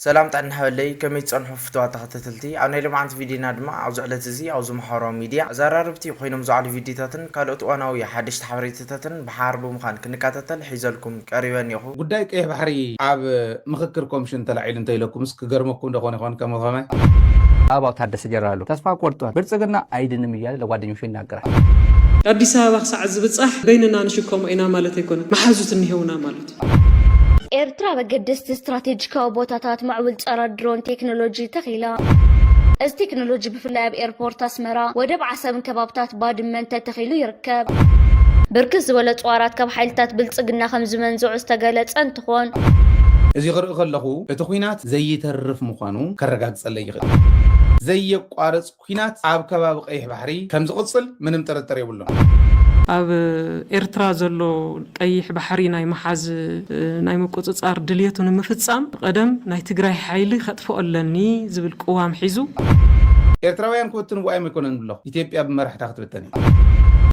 سلام تعالى حوالي كم يتصنحوا في توات تختلتي أنا اللي معند فيديونا دما أو زعلت زي أو زم حرام ميديا زراربتي وخينهم زعل فيديو تاتن كالوت وأنا ويا حدش تحوريت تاتن بحارب مخان كنكاتتل حيزلكم قريبا يخو قدايك إيه بحري عاب مخكركم شن تلعيل انت لكم اسك قرمكم دخون اخوان كم غما አባው ታደሰ ጀራሉ ተስፋ ቆርጧል ብልጽግና አይድንም ይያል ለጓደኞቹ ይናገራል አዲስ አበባ ሰዓት ዝብጻሕ በይንና ንሽኮም ኢና ማለት አይኮነ ማሐዙት እንሄውና ማለት ኤርትራ በገደስት ስትራቴጂካዊ ቦታታት ማዕበል ጸረ ድሮን ቴክኖሎጂ ተኺላ እዚ ቴክኖሎጂ ብፍላይ ኣብ ኤርፖርት ኣስመራ ወደብ ዓሰብን ከባብታት ባድመን ተተኺሉ ይርከብ ብርክት ዝበለ ጸዋራት ካብ ሓይልታት ብልጽግና ከም ዝመንዝዑ ዝተገለጸ እንትኾን እዚ ቅርኢ ከለኹ እቲ ኩናት ዘይተርፍ ምዃኑ ከረጋግጸለይ ይኽእል ዘይቋረጽ ኩናት ኣብ ከባቢ ቀይሕ ባሕሪ ከም ዝቕጽል ምንም ጥርጥር የብሉን ኣብ ኤርትራ ዘሎ ቀይሕ ባሕሪ ናይ መሓዝ ናይ መቆፅጻር ድልየቱ ንምፍጻም ቀደም ናይ ትግራይ ሓይሊ ከጥፍኦ ኣለኒ ዝብል ቅዋም ሒዙ ኤርትራውያን ክብትንዎ ኣይኮነን ብሎ ኢትዮጵያ ብመራሕታ ክትብተን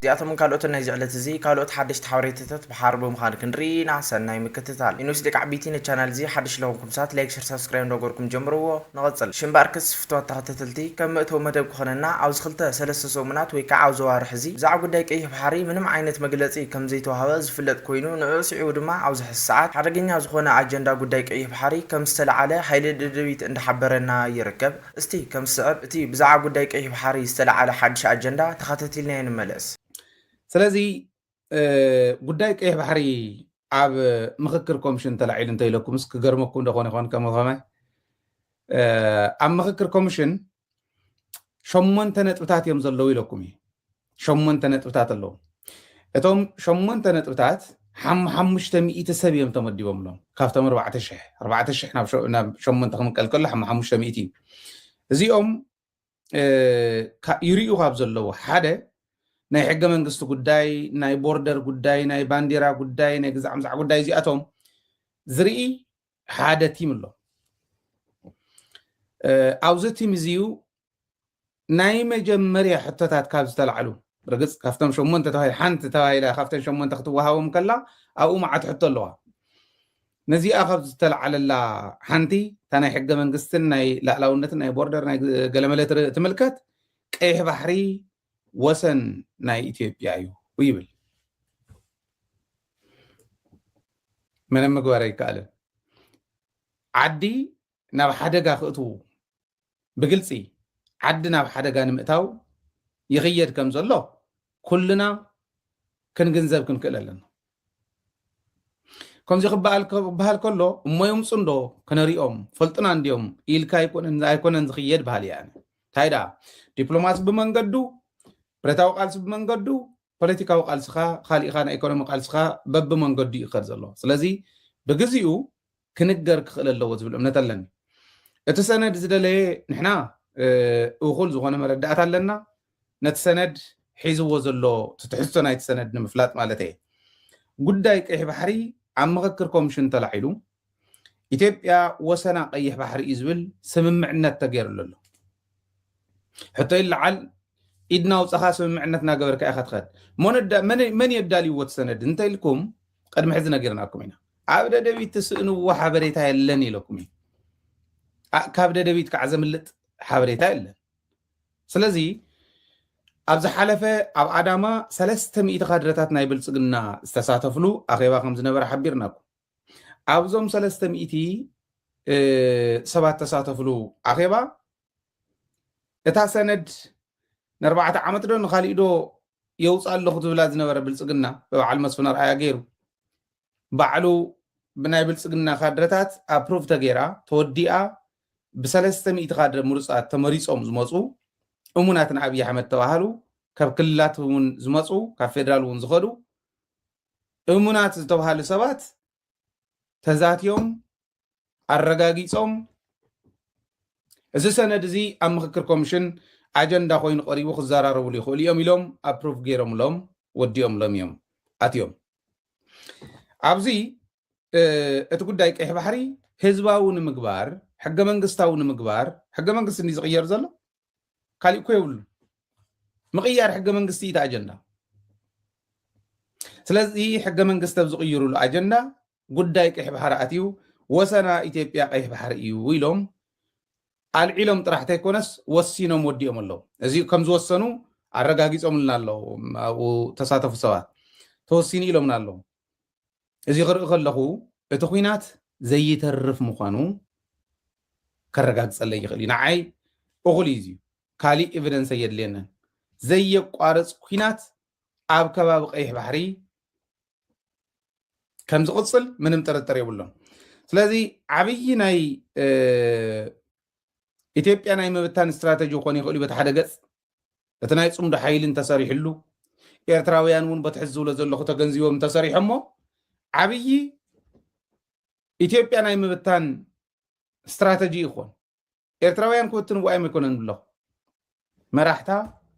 زياتهم من كالوت الناس زعلت زي كالوت حدش تحوريتت بحارب مخانك نرينا سناي مكتتال إنه سيدك عبيتين القناة زي حدش لهم سات لايك شير سبسكرايب نوغوركم جمروا نغتصل شنباركس فتوات تحتتلتي كم تو مدب خننا عاوز خلطه سلسة سومنات ويكا عاوز وارحزي زعقو دايك ايه بحاري منم عينت مقلتي كم زيتو هواز فلت كوينو نعوس عود ما عاوز حساعات حرقين عاوز خونا عجندا قدايك ايه بحاري كم استلع عليه حيل الدويت اند حبرنا يركب استي كم سعب اتي بزعقو دايك ايه بحاري استلع على حدش عجندا تخطتي لنا نملس ስለዚህ ጉዳይ ቀይሕ ባሕሪ ኣብ ምክክር ኮሚሽን ተላዒሉ እንተኢለኩም እስኪ ገርመኩም እንደኾነ ይኾን ከምኸመ ኣብ ምክክር ኮሚሽን 8 ነጥብታት እዮም ዘለዉ ኢለኩም እዩ 8 ነጥብታት ኣለዉ እቶም 8 ነጥብታት 500 ሰብ እዮም ተመዲቦምሎም ካብቶም 4,000 ናብ 8 ክንቀል ከሎ 500 እዩ እዚኦም ይርኡ ካብ ዘለዉ ሓደ ናይ ሕገ መንግስቲ ጉዳይ ናይ ቦርደር ጉዳይ ናይ ባንዴራ ጉዳይ ናይ ግዛዕ ምዛዕ ጉዳይ እዚኣቶም ዝርኢ ሓደ ቲም ኣሎ ኣብዚ ቲም እዚኡ ናይ መጀመርያ ሕቶታት ካብ ዝተላዕሉ ርግፅ ካብቶም 8 ተባሂል ሓንቲ ተባሂላ ካብቶም 8 ክትወሃቦም ከላ ኣብኡ መዓት ሕቶ ኣለዋ ነዚኣ ካብ ዝተላዓለላ ሓንቲ እታ ናይ ሕገ መንግስትን ናይ ላዕላውነትን ናይ ቦርደር ናይ ገለመለ ትምልከት ቀይሕ ባሕሪ ወሰን ናይ ኢትዮጵያ እዩ ይብል ምንም ምግባር ኣይከኣልን ዓዲ ናብ ሓደጋ ክእትዉ ብግልፂ ዓዲ ናብ ሓደጋ ንምእታው ይኽየድ ከም ዘሎ ኩልና ክንግንዘብ ክንክእል ኣለና ከምዚ ክበሃል ከሎ እሞ ይምፁ እንዶ ክነሪኦም ፈልጥና እንዲኦም ኢልካ ኣይኮነን ዝኽየድ ባህል እያ እንታይ ደኣ ዲፕሎማሲ ብመንገዱ ብረታዊ ቃልሲ ብመንገዱ ፖለቲካዊ ቃልስኻ ካሊእኻ ናይ ኢኮኖሚ ቃልስኻ በብመንገዱ ይኸድ ዘሎ ስለዚ ብግዚኡ ክንገር ክኽእል ኣለዎ ዝብል እምነት ኣለኒ እቲ ሰነድ ዝደለየ ንሕና እኹል ዝኾነ መረዳእታ ኣለና ነቲ ሰነድ ሒዝዎ ዘሎ ትሕዝቶ ናይቲ ሰነድ ንምፍላጥ ማለት እየ ጉዳይ ቀይሕ ባሕሪ ኣብ ምክክር ኮሚሽን ተላዒሉ ኢትዮጵያ ወሰና ቀይሕ ባሕሪ እዩ ዝብል ስምምዕነት ተገይሩሉ ኣሎ ሕቶ ይለዓል ኢድና ውፅኻ ስምምዕነት እናገበርካ ኢኻ ትኸድ መን የዳልይዎ ሰነድ እንተኢልኩም ቅድሚ ሕዚ ነጊርናኩም ኢና ኣብ ደደቢት ትስእንዎ ሓበሬታ የለን ኢለኩም እዩ ካብ ደደቢት ከዓ ዘምልጥ ሓበሬታ የለን ስለዚ ኣብ ዝሓለፈ ኣብ ኣዳማ 300 ካድረታት ናይ ብልፅግና ዝተሳተፍሉ ኣኼባ ከም ዝነበረ ሓቢርናኩም ኣብዞም 300 ሰባት ተሳተፍሉ ኣኼባ እታ ሰነድ ن4 ዓመት ዶ ንኻሊእ ዶ የውፅእ ኣለኹ ትብላ ዝነበረ ብልፅግና በበዓል መስፍን ኣርኣያ ገይሩ ባዕሉ ብናይ ብልፅግና ካድረታት ኣፕሩቭ ተገይራ ተወዲኣ ብ300 ካድረ ምሩፃት ተመሪፆም ዝመፁ እሙናትን ኣብዪ ኣሕመድ ተባሃሉ ካብ ክልላት እውን ዝመፁ ካብ ፌደራል እውን ዝኸዱ እሙናት ዝተባሃሉ ሰባት ተዛትዮም ኣረጋጊፆም እዚ ሰነድ እዚ ኣብ ምክክር ኮሚሽን ኣጀንዳ ኮይኑ ቀሪቡ ክዘራረብሉ ይኽእሉ እዮም ኢሎም ኣፕሩቭ ገይሮምሎም ወዲኦምሎም እዮም ኣትዮም ኣብዚ እቲ ጉዳይ ቀይሕ ባሕሪ ህዝባዊ ንምግባር ሕገ መንግስታዊ ንምግባር ሕገ መንግስቲ እንዲ ዝቕየር ዘሎ ካሊእ እኮ የብሉ ምቕያር ሕገ መንግስቲ እቲ ኣጀንዳ ስለዚ ሕገ መንግስቲ ኣብ ዝቕይሩሉ ኣጀንዳ ጉዳይ ቀይሕ ባሕሪ ኣትዩ ወሰና ኢትዮጵያ ቀይሕ ባሕሪ እዩ ኢሎም አልዒሎም ጥራሕተ ይኮነስ ወሲኖም ወዲኦም ኣለዉ እዚ ከም ዝወሰኑ አረጋጊጾምልና ኣለዉ ኣብኡ ተሳተፉ ሰባት ተወሲኑ ኢሎምና ኣለዉ እዚ ክርኢ ከለኹ እቲ ኩናት ዘይተርፍ ምዃኑ ከረጋግፀለይ ይኽእል እዩ ንዓይ እኹል እዩ ካሊእ ኤቪደንስ የድልየንን ዘየቋርፅ ኩናት ኣብ ከባቢ ቀይሕ ባሕሪ ከም ዝቕፅል ምንም ጥርጥር የብሎም ስለዚ ዓብይ ናይ ኢትዮጵያ ናይ ምብታን ስትራቴጂ ኮን ይኽእል እዩ በቲ ሓደ ገፅ እቲ ናይ ጽምዶ ሓይልን ተሰሪሕሉ ኤርትራውያን እውን በትሕዝ ዝብሎ ዘለኹ ተገንዚቦም ተሰሪሖሞ ዓብይ ኢትዮጵያ ናይ ምብታን ስትራቴጂ ይኾን ኤርትራውያን ክብትንዎ ኣይኮነን ብለኹ መራሕታ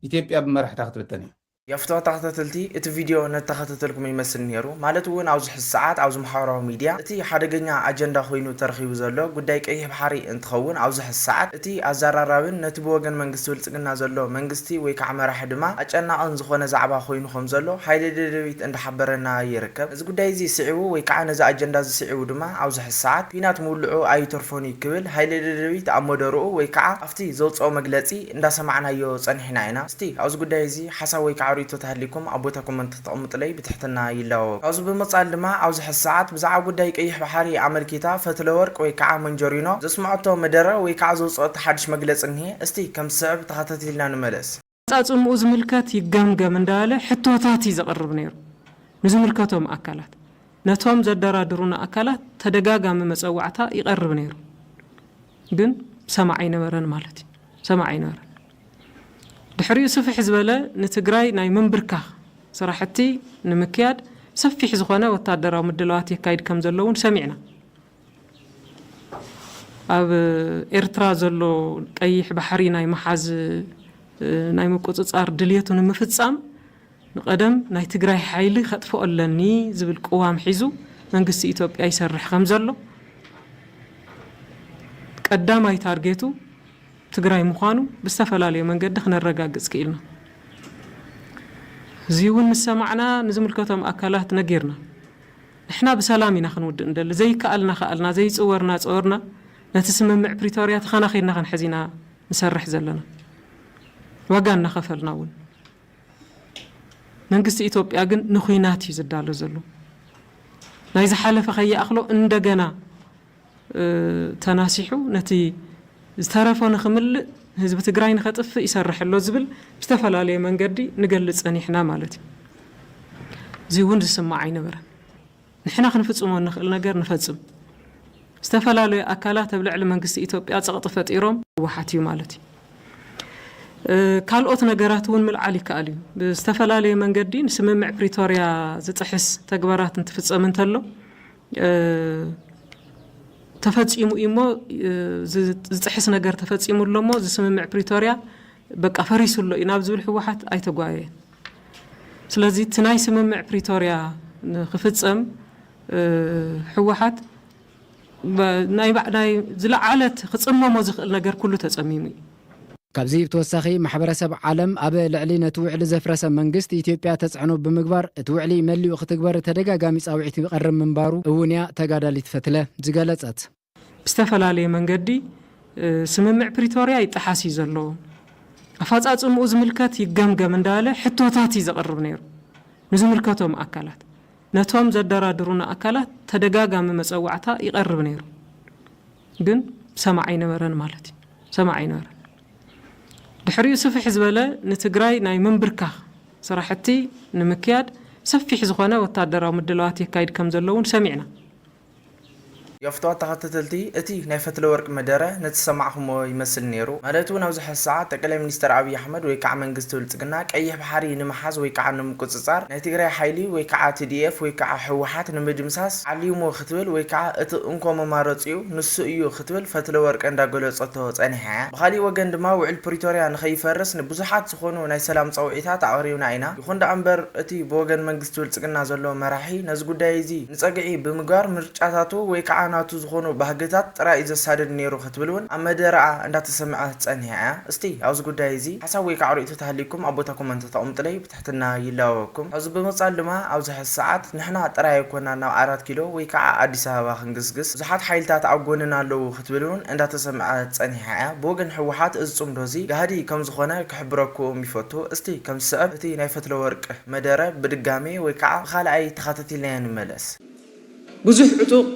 ኢትዮጵያ ብመራሕታ ክትብተን እያ يفتو تختتلتي ات فيديو نتختتلكم يمسل نيرو مالتو اوز حساعات اوز محاورة ميديا اتي حدقنيا اجندا خوينو ترخيو زلو قداي قيح بحاري انتخون اوز حساعات اتي ازارارابن نتبوغن منغستو لصقنا زلو منغستي وي كعمرا حدما اجنا ان زخونه زعبا خوينو خم زلو حيل ددبيت اند حبرنا يركب از قداي زي سعيو وي كعنا ز اجندا ز سعيو دما اوز حساعات بينات مولعو اي ترفوني كبل حيل ددبيت امودرو وي كع افتي زوصو مغلصي اندا سمعنا يو صنحنا اينا استي اوز قداي زي حسا وي عريتو تهليكم ابوتكم انت تقمط لي بتحتنا يلاو اوز بمصال لما اوز حساعات بزعا غداي قيح بحاري عمل كيتا فتلورق وي كع منجورينو زسمعتو مدره وي كع زوصت حدش مغلص انهي استي كم سبب تخاتتيلنا نملس ጻጽም ዝምልከት ይገምገም እንዳለ ሕቶታት ይዘቅርብ ነይሩ ንዝምልከቶም አካላት ነቶም ዘደራድሩና አካላት ተደጋጋሚ መጸዋዕታ ይቀርብ ነይሩ ግን ሰማዓይ ነበረን ማለት ሰማዓይ ነበረን ድሕሪኡ ስፍሕ ዝበለ ንትግራይ ናይ መንብርካ ስራሕቲ ንምክያድ ሰፊሕ ዝኾነ ወታደራዊ ምድላዋት ይካይድ ከም ዘለውን ሰሚዕና ኣብ ኤርትራ ዘሎ ቀይሕ ባሕሪ ናይ መሓዝ ናይ መቆጽጻር ድልየቱ ንምፍጻም ንቀደም ናይ ትግራይ ሓይሊ ከጥፎ ኣለኒ ዝብል ቅዋም ሒዙ መንግስቲ ኢትዮጵያ ይሰርሕ ከም ዘሎ ቀዳማይ ታርጌቱ ትግራይ ምዃኑ ብዝተፈላለየ መንገዲ ክነረጋግጽ ክኢልና እዚውን ንሰማዕና ንዝምልከቶም አካላት ነጊርና ንሕና ብሰላም ኢና ክንውድእ እንደለ ዘይከኣልና ከኣልና ዘይጽወርና ጽወርና ነቲ ስምምዕ ፕሪቶሪያ ተኸናኺድና ክንሕዚና ንሰርሕ ዘለና ዋጋ እናኸፈልና እውን መንግስቲ ኢትዮጵያ ግን ንኹናት እዩ ዝዳሎ ዘሎ ናይ ዝሓለፈ ኸይኣኽሎ እንደገና ተናሲሑ ነቲ ዝተረፈነ ክምልእ ህዝቢ ትግራይ ንኸጥፍ ይሰርሕሎ ዝብል ብዝተፈላለየ መንገዲ ንገልጽ ጸኒሕና ማለት እዩ እዚውን ዝስማዕ ኣይነበረን ንሕና ክንፍጽሞ ንኽእል ነገር ንፈጽም ዝተፈላለየ አካላት ኣብ ልዕሊ መንግስቲ ኢትዮጵያ ጸቕጢ ፈጢሮም ወሓት እዩ ማለት እዩ ካልኦት ነገራት እውን ምልዓል ይከኣል እዩ ብዝተፈላለየ መንገዲ ንስምምዕ ፕሪቶሪያ ዝጥሕስ ተግባራት እንትፍጸም እንተሎ ተፈጽሙ ኢሞ ዝጥሕስ ነገር ተፈጽሙሎሞ ዝስምምዕ ፕሪቶሪያ በቃ ፈሪሱሎ ኢና ብዝብል ሕወሓት ኣይተጓየ ስለዚ ትናይ ስምምዕ ፕሪቶሪያ ንኽፍጸም ሕወሓት ናይ ዝለዓለት ክጽመሞ ዝኽእል ነገር ኩሉ ተጸሚሙ እዩ ካብዚ ብተወሳኺ ማሕበረሰብ ዓለም ኣብ ልዕሊ ነቲ ውዕሊ ዘፍረሰ መንግስቲ ኢትዮጵያ ተጽዕኖ ብምግባር እቲ ውዕሊ መሊኡ ክትግበር ተደጋጋሚ ጻውዒት ይቐርብ ምንባሩ እውን ያ ተጋዳሊት ፈትለ ዝገለጸት ብዝተፈላለየ መንገዲ ስምምዕ ፕሪቶሪያ ይጠሓስ እዩ ዘለዎ ኣፈጻጽምኡ ዝምልከት ይገምገም እንዳለ ሕቶታት ይዘቅርብ ነይሩ ንዝምልከቶም አካላት ነቶም ዘደራድሩና አካላት ተደጋጋሚ መጸዋዕታ ይቀርብ ነይሩ ግን ሰማዓይ ነበረን ማለት እዩ ሰማዓይ ነበረን ድሕሪኡ ስፍሕ ዝበለ ንትግራይ ናይ መንብርካ ስራሕቲ ንምክያድ ሰፊሕ ዝኾነ ወታደራዊ ምድላዋት ይካይድ ከም ዘለውን ሰሚዕና يفتو تختتلتي اتي نايفتل ورق مدره نتسمعكم يمثل نيرو مالتو نوز حساعات تقلي منستر ابي احمد ويكع منغستو لصقنا قيح بحري نمحاز ويكع نمقصصار نتيغراي حيلي ويكع تي دي اف ويكع حوحات نمدمساس عليمو ختبل ويكع ات انكم مارصيو نسو ايو ختبل فتل ورق اندا غلصتو صنيحا بخالي وغن دما وعل بريتوريا نخيفرس نبزحات سخونو ناي سلام صوعيتات اوريونا اينا يخون دا امبر اتي بوغن منغستو لصقنا زلو مراحي نز غداي زي نصقعي بمغار مرጫታቱ ويكع ናቱ ዝኾኑ ባህግታት ጥራይ ዘሳደድ ነይሩ ክትብልውን ኣብ መደረዓ እንዳተሰምዐ ጸኒዓ እስቲ ኣብዚ ጉዳይ እዚ ሓሳብ ወይ ከዓ ርእይቶ ተሃሊኩም ኣብ ቦታ ኮመንት ተቐምጡለይ ብትሕትና ይላወኩም ኣብዚ ብምጻል ድማ ኣብዚ ሰዓት ንሕና ጥራይ ኮና ናብ 4 ኪሎ ወይ ከዓ አዲስ አበባ ክንግስግስ ብዙሓት ሓይልታት ኣብ ጎንና ኣለዉ ክትብልውን እንዳተሰምዐ ጸኒዓ ብወገን ሕወሓት እዝጹም ዶዚ ጋህዲ ከም ዝኾነ ክሕብረኩም ይፈቱ እስቲ ከም ሰብ እቲ ናይ ፈትለ ወርቅ መደረ ብድጋሜ ወይ ከዓ ብኻልኣይ ተኸታቲልና ንመለስ ብዙሕ ዕጡቕ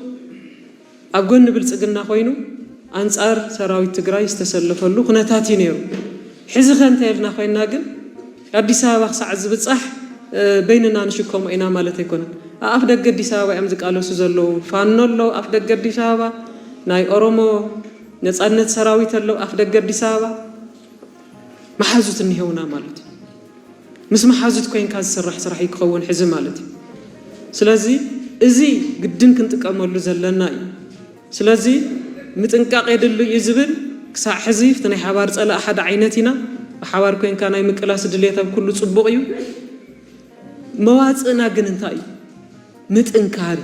ኣብ ጎኒ ብልጽግና ኮይኑ አንጻር ሰራዊት ትግራይ ዝተሰለፈሉ ኩነታት እዩ ነይሩ ሕዚ ኸንተ ኢልና ኮይና ግን አዲስ አበባ ክሳዕ ዝብጻሕ በይንና ንሽከሞ ኢና ማለት ኣይኮነን ኣፍ ደገ አዲስ አበባ እዮም ዝቃለሱ ዘለዉ ፋኖ ኣለዉ ኣፍ ደገ አዲስ አበባ ናይ ኦሮሞ ነጻነት ሰራዊት ኣለዉ ኣፍ ደገ አዲስ አበባ መሓዙት እንሄውና ማለት እዩ ምስ መሓዙት ኮይንካ ዝስራሕ ስራሕ ይክኸውን ሕዚ ማለት እዩ ስለዚ እዚ ግድን ክንጥቀመሉ ዘለና እዩ ስለዚ ምጥንቃቅ የድሉ እዩ ዝብል ክሳዕ ሕዚ ፍቲ ናይ ሓባር ፀላእ ሓደ ዓይነት ኢና ብሓባር ኮይንካ ናይ ምቅላስ ድሌት ኣብ ኩሉ ጽቡቕ እዩ መዋፅእና ግን እንታይ እዩ ምጥንካር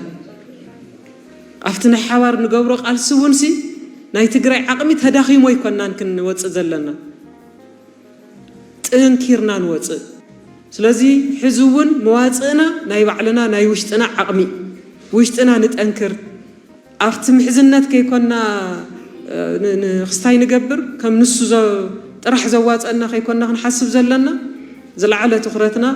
ኣብቲ ናይ ሓባር ንገብሮ ቃልሲ እውን ሲ ናይ ትግራይ ዓቕሚ ተዳኺሞ ይኮናን ክንወፅእ ዘለና ጥንኪርና ንወፅእ ስለዚ ሕዚ እውን መዋፅእና ናይ ባዕልና ናይ ውሽጥና ዓቕሚ ውሽጥና ንጠንክር ኣብቲ ምሕዝነት ከይኮና ንኽስታይ ንገብር ከም ንሱ ጥራሕ ዘዋፀና ከይኮና ክንሓስብ ዘለና ዝለዓለ ትኹረትና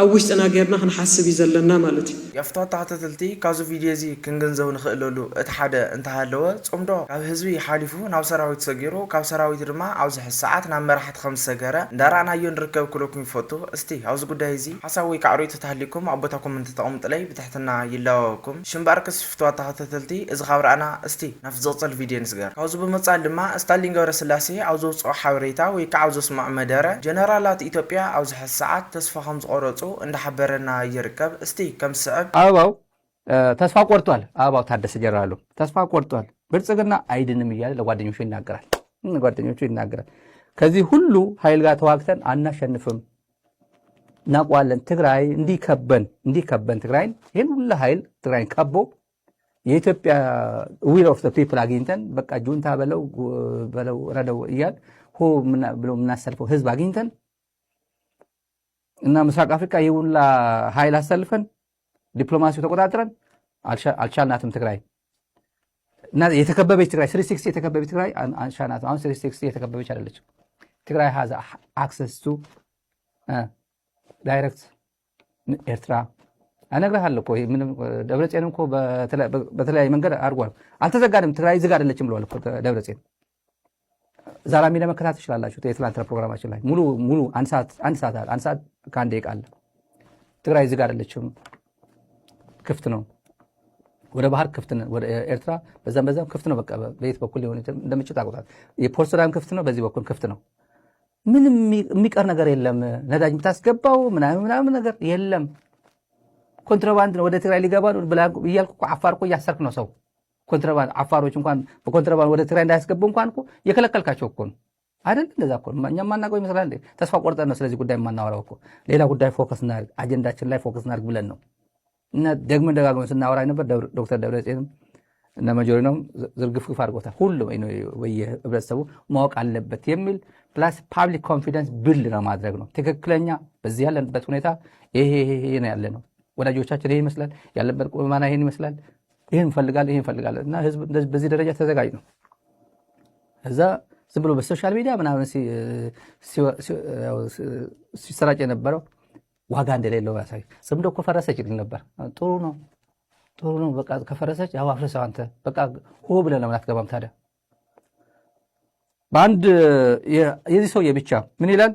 ኣብ ውሽጥና ጌርና ክንሓስብ እዩ ዘለና ማለት እዩ ያፍታት ተኸታተልቲ ካብዚ ቪድዮ እዚ ክንገንዘብ ንኽእለሉ እቲ ሓደ እንተሃለወ ጾምዶ ካብ ህዝቢ ሓሊፉ ናብ ሰራዊት ሰጊሩ ካብ ሰራዊት ድማ ኣብዚ ሰዓት ናብ መራሕቲ ከም ዝሰገረ እንዳራእናዮ ንርከብ ኩለኩም ይፈቱ እስቲ ኣብዚ ጉዳይ እዚ ሓሳብ ወይ ከዓ ርእይቶ ተሃሊኩም ኣብ ቦታ ኮመንት ተቐምጡለይ ብትሕትና ይላወኩም ሽምባርከስ ፍትዋት ተኸታተልቲ እዚ ካብ ረኣና እስቲ ናብ ዝቕፅል ቪድዮ ንስገር ካብዚ ብምጻል ድማ ስታሊን ገብረስላሴ ኣብ ዘውፅኦ ሓበሬታ ወይ ከዓ ኣብ ዘስማዕ መደረ ጀነራላት ኢትዮጵያ ኣብዚ ሰዓት ተስፋ ከም ዝቆረፁ እንዳሓበረና ይርከብ እስቲ ከም ስዕብ አበባው ተስፋ ቆርጧል አበባው ታደሰ ጀራሉ ተስፋ ቆርጧል ብልጽግና አይድንም እያለ ለጓደኞቹ ይናገራል ከዚህ ሁሉ ኃይል ጋር ተዋግተን አናሸንፍም እናቋለን ትግራይ እንዲከበን ትግራይን ይሄን ሁሉ ኃይል ትግራይን ከቦ የኢትዮጵያ ዊል ኦፍ ዘ ፒፕል አግኝተን በቃ ጁንታ በለው ረደው እያል ሆ ብሎ ምናሰልፈው ህዝብ አግኝተን እና ምስራቅ አፍሪካ ይውላ ኃይል አሰልፈን ዲፕሎማሲው ተቆጣጥረን አልቻልናትም ትግራይ እና የተከበበች ትግራይ 360 የተከበበች ትግራይ አልቻልናትም አሁን 360 የተከበበች አይደለች ትግራይ has access to direct ኤርትራ አነግርሃለሁ እኮ ምንም ደብረጽዮን እኮ በተለያየ መንገድ አድርጓል አልተዘጋደም ትግራይ ዝግ አይደለችም ብለዋል እኮ ደብረጽዮን ዛራሚ ለመከታተል ይችላልላችሁ የትላንትና ፕሮግራማችን ላይ ሙሉ አንድ ሰዓት ከአንድ ደቂቃ አለ ትግራይ ዝግ አይደለችም ክፍት ነው ወደ ባህር ክፍት ነው ወደ ኤርትራ በዛም ክፍት ነው በቃ በየት በኩል ሊሆን እንደምችል ታውቁታል የፖርት ሱዳን ክፍት ነው በዚህ በኩል ክፍት ነው ምንም የሚቀር ነገር የለም ነዳጅ የምታስገባው ምናምን ነገር የለም ኮንትራባንድ ወደ ትግራይ ሊገባ ነው ይያልኩ አፋር እኮ እያሰርክ ነው ሰው ኮንትራባንድ አፋሮች እንኳን በኮንትራባንድ ወደ ትግራይ እንዳያስገቡ እንኳን እኮ የከለከልካቸው እኮ ነው አይደል እንደዛ እኮ እኛም ማናቀው ይመስላል እንዴ ተስፋ ቆርጠን ነው ስለዚህ ጉዳይ ማናወራው እኮ ሌላ ጉዳይ ፎከስ እናድርግ አጀንዳችን ላይ ፎከስ እናድርግ ብለን ነው እና ደጋግመን ስናወራ ነበር ዶክተር ደብረጽዮን እና ማጆሪኖም ዝርግፍግፍ አድርጎታል ሁሉም በየህብረተሰቡ ማወቅ አለበት የሚል ፕላስ ፓብሊክ ኮንፊደንስ ቢልድ ነው ማድረግ ነው ትክክለኛ በዚህ ያለንበት ሁኔታ ይሄ ነው ያለ ነው ወዳጆቻችን ይሄ ይመስላል ያለበት ቁማና ይሄን ይመስላል ይሄን ፈልጋል እና ህዝብ በዚህ ደረጃ ተዘጋጅ ነው እዛ ዝም ብሎ በሶሻል ሚዲያ ምናምን ሲሰራጭ የነበረው ዋጋ እንደሌለው ያሳይ ዝም ብሎ ከፈረሰች ይል ነበር ጥሩ ነው በቃ ከፈረሰች ያው አፍርሰው አንተ በቃ ሆ ብለህ ለምን አትገባም ታዲያ በአንድ የዚህ ሰው የብቻ ምን ይላል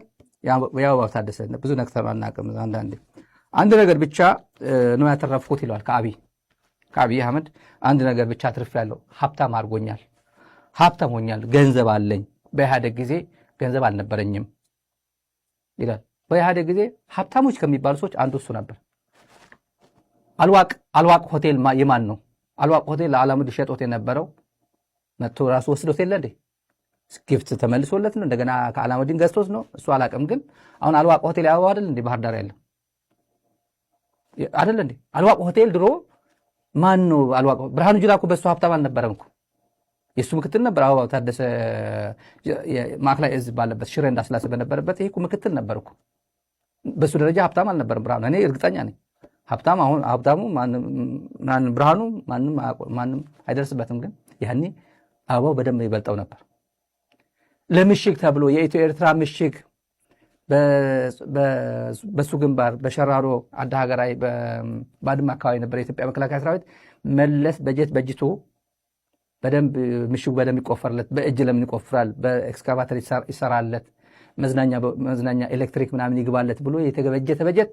ያው ታደሰ ብዙ ነገር ተማናቀም አንድ ነገር ብቻ ነው ያተረፍኩት ይላል ከአብይ አህመድ አንድ ነገር ብቻ አትርፍ ያለው ሀብታም አድርጎኛል ሀብታም ሆኛል ገንዘብ አለኝ በኢህአዴግ ጊዜ ገንዘብ አልነበረኝም ይላል በኢህአዴግ ጊዜ ሀብታሞች ከሚባሉ ሰዎች አንዱ እሱ ነበር አልዋቅ ሆቴል የማን ነው አልዋቅ ሆቴል ለዓለምድ ሸጦት የነበረው መጥቶ ራሱ ወስዶት የለ እንዴ ጊፍት ተመልሶለት ነው እንደገና ከዓለምድን ገዝቶት ነው እሱ አላቀም ግን አሁን አልዋቅ ሆቴል ያው አይደል እንዴ ባህር ዳር ያለው አይደል እንዴ አልዋቅ ሆቴል ድሮ ማን ነው አልዋቀው? ብርሃኑ ጁላ እኮ በሱ ሀብታም አልነበረም እኮ የሱ ምክትል ነበር። አበባው ታደሰ ማዕከላዊ እዝ ባለበት ሽሬ እንዳስላሴ በነበረበት ይሄ እኮ ምክትል ነበር እኮ። በሱ ደረጃ ሀብታም አልነበረም ብርሃኑ። እኔ እርግጠኛ ነኝ ሀብታም አሁን ሀብታሙ ማን ብርሃኑ ማንም አይደርስበትም። ግን ያኔ አበባው በደንብ ይበልጠው ነበር። ለምሽግ ተብሎ የኢትዮ ኤርትራ ምሽግ በሱ ግንባር በሸራሮ አዳ ሀገራዊ በባድመ አካባቢ ነበር የኢትዮጵያ መከላከያ ሰራዊት መለስ በጀት በጅቶ በደንብ ምሽጉ በደንብ ይቆፈርለት። በእጅ ለምን ይቆፍራል? በኤክስካቫተር ይሰራለት፣ መዝናኛ ኤሌክትሪክ ምናምን ይግባለት ብሎ የተበጀተ በጀት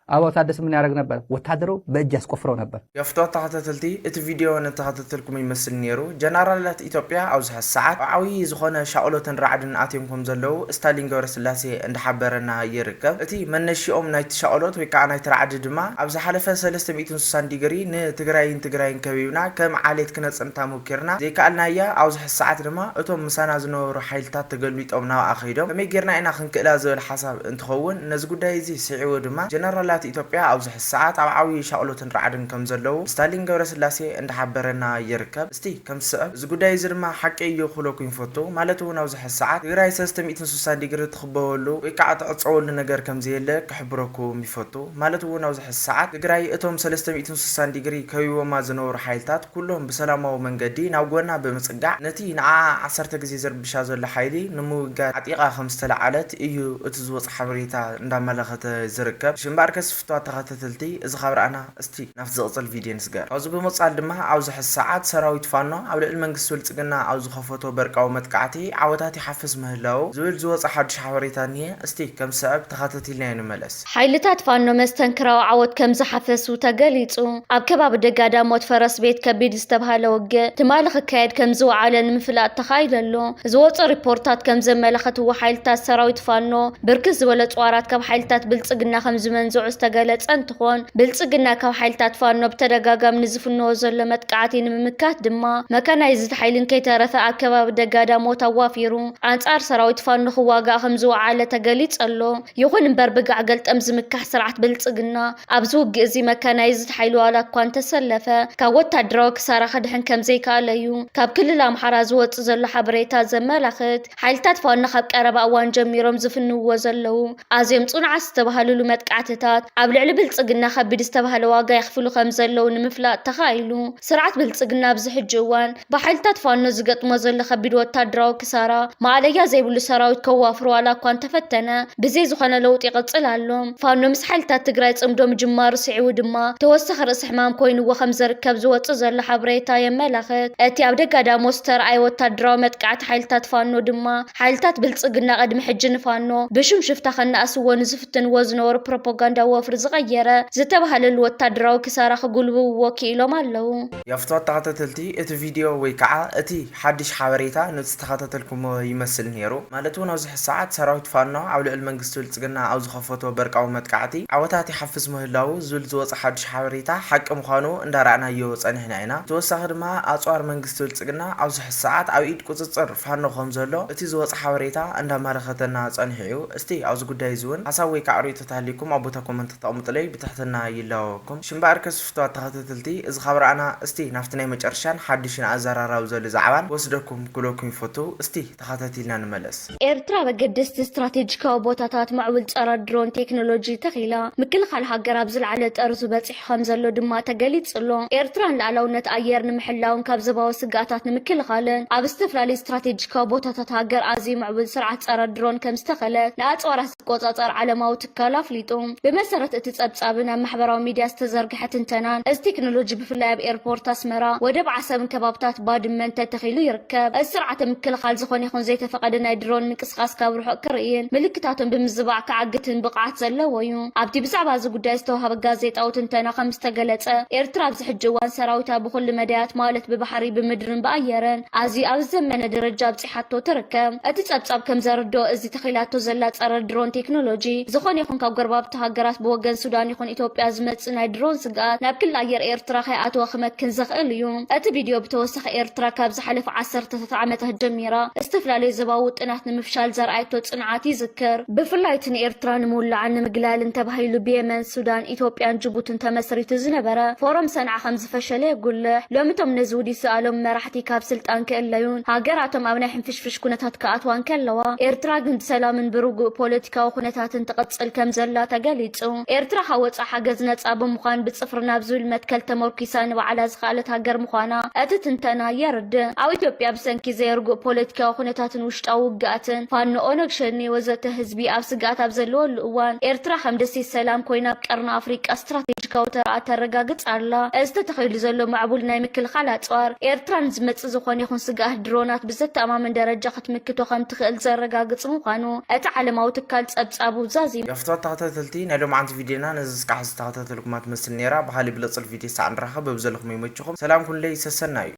አበባው ታደሰ ምን ያደርግ ነበር? ወታደሩ በእጅ ያስቆፍረው ነበር። የፍቶት ተኸታተልቲ እቲ ቪድዮ ንተኸታተልኩም ይመስል ነይሩ። ጀነራላት ኢትዮጵያ ኣብዚ ሰዓት ዓብዪ ዝኾነ ሻቅሎትን ራዕድን ኣትዮም ዘለው ስታሊን ገብረስላሴ እንዳሓበረና ይርከብ። እቲ መነሺኦም ናይቲ ሻቅሎት ወይ ከዓ ናይቲ ራዕዲ ድማ ኣብ ዝሓለፈ 360 ዲግሪ ንትግራይን ከቢብና ከም ዓሌት ክነፅንታ ሞኪርና ዘይከኣልናያ ኣብዚ ሰዓት ድማ እቶም ምሳና ዝነበሩ ሓይልታት ተገልቢጦም ናብኣ ከይዶም ከመይ ጌርና ኢና ክንክእላ ዝብል ሓሳብ እንትኸውን ነዚ ጉዳይ እዚ ስዒቡ ድማ ጀነራላት ኢትዮጵያ ኣብዚ ሰዓት ኣብ ዓብዪ ሻቅሎትን ራዕድን ከም ዘለው ስታሊን ገብረስላሴ እንዳሓበረና ይርከብ። እስቲ ከም ዝስዕብ እዚ ጉዳይ እዚ ድማ ሓቂ እዩ ክብለኩም ይፈቱ። ማለት እውን ኣብዚ ሰዓት ትግራይ 360 ዲግሪ ትኽበበሉ ወይ ከዓ ትዕፀወሉ ነገር ከም ዘየለ ክሕብረኩም ይፈቱ። ማለት እውን ኣብዚ ሰዓት ትግራይ እቶም 360 ዲግሪ ከቢቦማ ዝነበሩ ሓይልታት ኩሎም ብሰላማዊ መንገዲ ናብ ጎና ብምፅጋዕ ነቲ ንዓ 10 ግዜ ዘርብሻ ዘሎ ሓይሊ ንምውጋድ ዓጢቓ ከም ዝተለዓለት እዩ እቲ ዝወፅእ ሓበሬታ እንዳመለኸተ ዝርከብ። ሽምባር ስፍቷት ተኸታተልቲ እዚ ኸብርአና እስቲ ናብቲ ዝቕፅል ቪድዮ ንስገር። ኣብዚ ብምቕፃል ድማ ኣብዚ ሰዓት ሰራዊት ፋኖ ኣብ ልዕሊ መንግስቲ ብልፅግና ኣብ ዝኸፈቶ በርቃዊ መጥቃዕቲ ዓወታት ይሓፍዝ ምህላው ዝብል ዝወፅእ ሓዱሽ ሓበሬታ እኒሄ። እስቲ ከም ሰዕብ ተኸታተልና ንመለስ። ሓይልታት ፋኖ መስተንክራዊ ዓወት ከም ዝሓፈሱ ተገሊጹ። ኣብ ከባቢ ደጋዳሞት ፈረስ ቤት ከቢድ ዝተባሃለ ውግእ ትማሊ ክካየድ ከም ዝወዓለ ንምፍላጥ ተኻይደሎ ዝወፅእ ሪፖርታት ከም ዘመላኸትዎ ሓይልታት ሰራዊት ፋኖ ብርክት ዝበለ ፅዋራት ካብ ሓይልታት ብልፅግና ከም ዝመንዝዑ ዝተገለጸ እንትኾን ብልጽግና ካብ ሓይልታት ፋኖ ብተደጋጋሚ ንዝፍንዎ ዘሎ መጥቃዕቲ ንምምካት ድማ መካናይዝድ ሓይልን ከይተረፈ ኣብ ከባቢ ደጋዳሞት ኣዋፊሩ ኣንጻር ሰራዊት ፋኖ ክዋጋእ ከም ዝወዓለ ተገሊጹ ኣሎ። ይኹን እምበር ብጋዕ ገልጠም ዝምካሕ ስርዓት ብልጽግና ኣብዚ ውግእ እዚ መካናይዝድ ሓይሉ ዋላ እኳ እንተሰለፈ ካብ ወታደራዊ ክሳራ ክድሕን ከም ዘይከኣለ እዩ ካብ ክልል ኣምሓራ ዝወፅእ ዘሎ ሓበሬታ ዘመላኽት። ሓይልታት ፋኖ ካብ ቀረባ እዋን ጀሚሮም ዝፍንውዎ ዘለው ኣዝዮም ጽኑዓት ዝተባሃልሉ መጥቃዕትታት ኣብ ልዕሊ ብልጽግና ከቢድ ዝተባሃለ ዋጋ ይኽፍሉ ከም ዘለው ንምፍላጥ ተኻኢሉ። ስርዓት ብልጽግና ኣብዚ ሕጂ እዋን ብሓይልታት ፋኖ ዝገጥሞ ዘሎ ከቢድ ወታደራዊ ክሳራ ማዕለያ ዘይብሉ ሰራዊት ከዋፍሩ ዋላ እኳ እንተፈተነ ብዘይ ዝኾነ ለውጢ ይቕፅል ኣሎ። ፋኖ ምስ ሓይልታት ትግራይ ጽምዶ ምጅማሩ ስዒቡ ድማ ተወሳኺ ርእሲ ሕማም ኮይኑዎ ከም ዝርከብ ዝወፅእ ዘሎ ሓበሬታ የመላኽት። እቲ ኣብ ደጋዳሞት ዝተረኣየ ወታደራዊ መጥቃዕቲ ሓይልታት ፋኖ ድማ ሓይልታት ብልጽግና ቅድሚ ሕጂ ንፋኖ ብሽም ሽፍታ ከነኣስዎ ንዝፍትንዎ ዝነበሩ ፕሮፓጋንዳ ወፍሪ ዝቀየረ ዝተባሃለሉ ወታደራዊ ክሳራ ክጉልብዎ ክኢሎም ኣለው። የፍቶት ተኸታተልቲ እቲ ቪድዮ ወይ ከዓ እቲ ሓድሽ ሓበሬታ ንዝተኸታተልኩሞ ይመስል ነይሩ። ማለት እውን ኣብዚ ሰዓት ሰራዊት ፋኖ ኣብ ልዕሊ መንግስቲ ብልጽግና ኣብ ዝኸፈቶ በርቃዊ መጥቃዕቲ ዓወታት ይሓፍዝ ምህላው ዝብል ዝወፅእ ሓድሽ ሓበሬታ ሓቂ ምዃኑ እንዳረኣናዮ ፀኒሕና ኢና። ተወሳኺ ድማ ኣፅዋር መንግስቲ ብልጽግና ኣብዚ ሰዓት ኣብ ኢድ ቁፅፅር ፋኖ ከም ዘሎ እቲ ዝወፅእ ሓበሬታ እንዳማረኸተና ፀኒሑ እዩ። እስቲ ኣብዚ ጉዳይ እዚ እውን ሓሳብ ወይ ከዓ ርእቶ ተሃሊኩም ኣብ ቦታ ኮመንት ተቐምጡለይ ብትሕትና ይለዋወኩም። ሽምባር ከስፍቷት ተኸታተልቲ እዚ ኸብርአና እስቲ ናብቲ ናይ መጨረሻን ሓድሽን ኣዘራራብ ዘሎ ዛዕባን ወስደኩም ክብለኩም ይፈቱ። እስቲ ተኸታቲልና ንመለስ። ኤርትራ በገደስቲ ስትራቴጂካዊ ቦታታት ማዕውል ፀረ ድሮን ቴክኖሎጂ ተኺላ ምክልኻል ሃገር ኣብ ዝለዓለ ጠርዙ በፂሑ ከም ዘሎ ድማ ተገሊጹ ኣሎ። ኤርትራ ንላዕላውነት ኣየር ንምሕላውን ካብ ዘባዊ ስጋኣታት ንምክልኻልን ኣብ ዝተፈላለዩ ስትራቴጂካዊ ቦታታት ሃገር ኣዝዩ ማዕውል ስርዓት ፀረ ድሮን ከም ዝተኸለት ንኣፅዋራት ዝቆፃፀር ዓለማዊ ትካል ኣፍሊጡ። ብመሰረት እቲ ጸብጻብን ኣብ ማሕበራዊ ሚድያ ዝተዘርግሐ ትንተናን እዚ ቴክኖሎጂ ብፍላይ ኣብ ኤርፖርት ኣስመራ ወደብ ዓሰብን ከባብታት ባድመን ተተኺሉ ይርከብ። እዚ ስርዓተ ምክልኻል ዝኾነ ይኹን ዘይተፈቐደ ናይ ድሮን ምንቅስቓስ ካብ ርሑቕ ክርኢን ምልክታቱን ብምዝባዕ ክዓግትን ብቕዓት ዘለዎ እዩ። ኣብቲ ብዛዕባ እዚ ጉዳይ ዝተዋሃበ ጋዜጣዊ ትንተና ከም ዝተገለጸ ኤርትራ ኣብዚ ሕጂ እዋን ሰራዊታ ብኩሉ መዳያት ማለት ብባሕሪ ብምድርን ብኣየርን ኣዝዩ ኣብ ዘመነ ደረጃ ኣብፂሓቶ ትርከብ። እቲ ጸብጻብ ከም ዘርድኦ እዚ ተኺላቶ ዘላ ፀረ ድሮን ቴክኖሎጂ ዝኾነ ይኹን ካብ ጎረባብቲ ሃገራት ምናልባት بوجن ሱዳን ይኹን ኢትዮጵያ ዝመጽእ ናይ ድሮን ስጋት ናብ ክልል ኣየር ኤርትራ ከይኣተወ ክመክን ዝኽእል እዩ እቲ ቪድዮ ብተወሳኺ ኤርትራ ካብ ዝሓለፈ 10 ዓመታት ጀሚራ ዝተፈላለዩ ዘባዊ ውጥናት ንምፍሻል ዘርኣይቶ ጽንዓት ይዝክር ብፍላይ እቲ ንኤርትራ ንምውላዕን ንምግላልን ተባሂሉ ብየመን ሱዳን ኢትዮጵያን ጅቡትን ተመስሪቱ ዝነበረ ፎረም ሰንዓ ከም ዝፈሸለ ይጉልሕ ሎሚ እቶም ነዚ ውዲስ ኣሎም መራሕቲ ካብ ስልጣን ክእለዩን ሃገራቶም ኣብ ናይ ሕንፍሽፍሽ ኩነታት ከኣትዋን ከለዋ ኤርትራ ግን ብሰላምን ብርጉእ ፖለቲካዊ ኩነታትን ትቕጽል ከም ዘላ ተገሊጹ ኤርትራ ሓወፃ ሓገዝ ነጻ ብምዃን ብጽፍሪ ናብ ዝብል መትከል ተመርኪሳ ንባዕላ ዝኽኣለት ሃገር ምዃና እቲ ትንተና የርድእ ኣብ ኢትዮጵያ ብሰንኪ ዘይርጉእ ፖለቲካዊ ኩነታትን ውሽጣዊ ውግኣትን ፋኖ ኦነግ ሸኔ ወዘተ ህዝቢ ኣብ ስጋት ኣብ ዘለወሉ እዋን ኤርትራ ከም ደሴት ሰላም ኮይና ኣብ ቀርኒ ኣፍሪቃ ስትራቴጂካዊ ተረኣ ተረጋግጽ ኣላ እዚ ተተኺሉ ዘሎ ማዕቡል ናይ ምክልኻል ኣጽዋር ኤርትራን ዝመጽእ ዝኾነ ይኹን ስጋት ድሮናት ብዘተኣማምን ደረጃ ክትምክቶ ከም ትኽእል ዘረጋግጽ ምዃኑ እቲ ዓለማዊ ትካል ጸብጻቡ ዛዚሙ يفتوت تغتتلتي نالو معنت فيديونا نزز كحز تغتتلكم ما تمثل نيرا بحالي بلصل فيديو ساعة نراخب ببزلكم يمجخم سلام كل لي سسناي